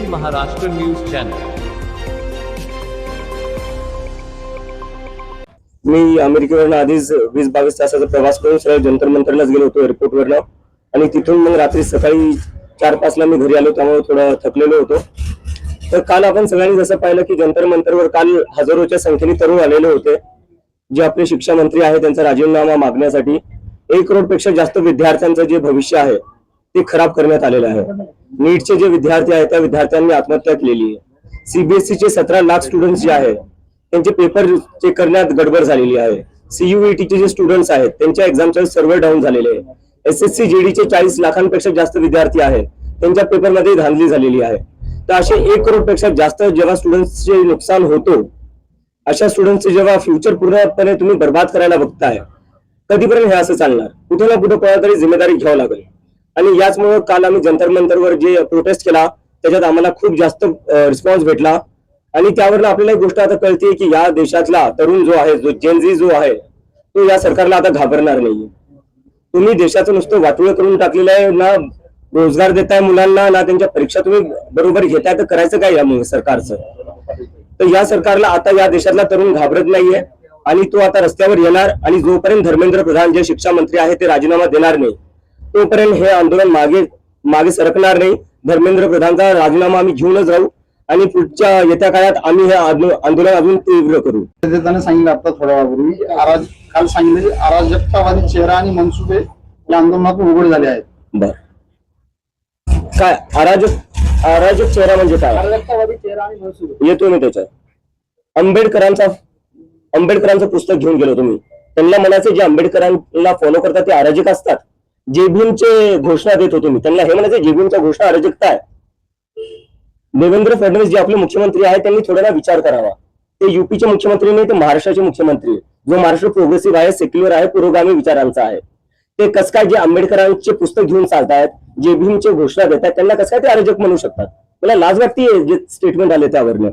Maharashtra news channel. मी अमेरिकेवरून आधीच 20-22 तासाचा प्रवास करून सरळ जंतर मंतरलाच गेलो होतो एअरपोर्टवरनं, आणि तिथून मग रात्री सकाळी 4-5 ला मी घरी आलो, त्यामुळे थोडा थकलेलो होतो। तर काल आपण सगळ्यांनी जसं पाहिलं की जंतर मंतरवर काल हजारोच्या संख्येने तरुण आलेले होते, जे आपले शिक्षा मंत्री आहे त्यांचा राजीनामा मागण्यासाठी। 1 करोडपेक्षा जास्त विद्यार्थ्यांचं जे भविष्य आहे ते खराब करण्यात आलेलं आहे। नीटचे जे विद्यार्थी आहेत त्या विद्यार्थ्यांनी आत्महत्या केलेली आहे। सीबीएसईचे 17 लाख स्टुडंट्स जे आहेत त्यांचे पेपर चेक करण्यात गडबड झालेली आहे। सीयूईटीचे जे स्टुडंट्स आहेत त्यांच्या एक्झामचे सर्व्हर डाऊन झालेले आहे। एसएससी जीडीचे 40 लाखांपेक्षा जास्त विद्यार्थी आहेत, त्यांच्या पेपरमध्ये धांदली झालेली आहे। तर असे 1 करोडपेक्षा जास्त जेव्हा स्टुडंट्सचे नुकसान होतो, अशा स्टुडंट्सचे जेव्हा फ्युचर पूर्णपणे तुम्ही बर्बाद करायला बघताय, कधीपर्यंत हे असं चालणार? कुठे ना कुठे कोणाला तरी जिम्मेदारी घ्यावी लागेल। आणि याचमुळे काल आम्ही जंतर मंतरवर जे प्रोटेस्ट केला त्याच्यात आम्हाला खूप जास्त रिस्पॉन्स भेटला, आणि त्यावरून आपल्याला एक गोष्ट आता कळते की या देशातला तरुण जो आहे, जो जेनझी जो आहे, तो या सरकारला आता घाबरणार नाही। तुम्ही देशाचं नुसतं वाटोळं करून टाकलेलं आहे, ना रोजगार देताय मुलांना, ना त्यांच्या परीक्षा तुम्ही बरोबर घेताय, तर करायचं काय या सरकारचं? तर या सरकारला आता या देशातला तरुण घाबरत नाहीये, आणि तो आता रस्त्यावर येणार। आणि जोपर्यंत धर्मेंद्र प्रधान जे शिक्षा मंत्री आहे ते राजीनामा देणार नाही, तोपर्यंत हे आंदोलन मागे सरकणार नाही। धर्मेंद्र प्रधानचा राजीनामा आम्ही घेऊनच राहू, आणि पुढच्या येत्या काळात आम्ही हे आंदोलन अजून तीव्र करू। त्याने सांगितलं आता थोड्या वेळापूर्वी काल सांगितले अराजकतावादी चेहरा आणि मनसुबे या आंदोलनातून उघड झाले आहेत। बर, काय अराजक चेहरा म्हणजे काय? अराजकतावादी चेहरा आणि मनसुबे येतो मी त्याच्यात। आंबेडकरांचं पुस्तक घेऊन गेलो तुम्ही, त्यांना म्हणायचं जे आंबेडकरांना फॉलो करतात ते अराजक असतात। जे भीमचे घोषणा देत होतो मी, त्यांना हे म्हणायचं जे भीमच्या घोषणा अराजकता आहे। देवेंद्र फडणवीस जे आपले मुख्यमंत्री आहेत त्यांनी थोडा विचार करावा। ते यूपीचे मुख्यमंत्री नाही, ते महाराष्ट्राचे मुख्यमंत्री, जो महाराष्ट्र प्रोग्रेसिव्ह आहे, सेक्युलर आहे, पुरोगामी विचारांचा आहे। ते कस काय जे आंबेडकरांचे पुस्तक घेऊन चालतायत, जे भीमचे घोषणा देतात, त्यांना कस काय ते अराजक म्हणू शकतात? मला लाज वाटते जे स्टेटमेंट आले त्यावरनं।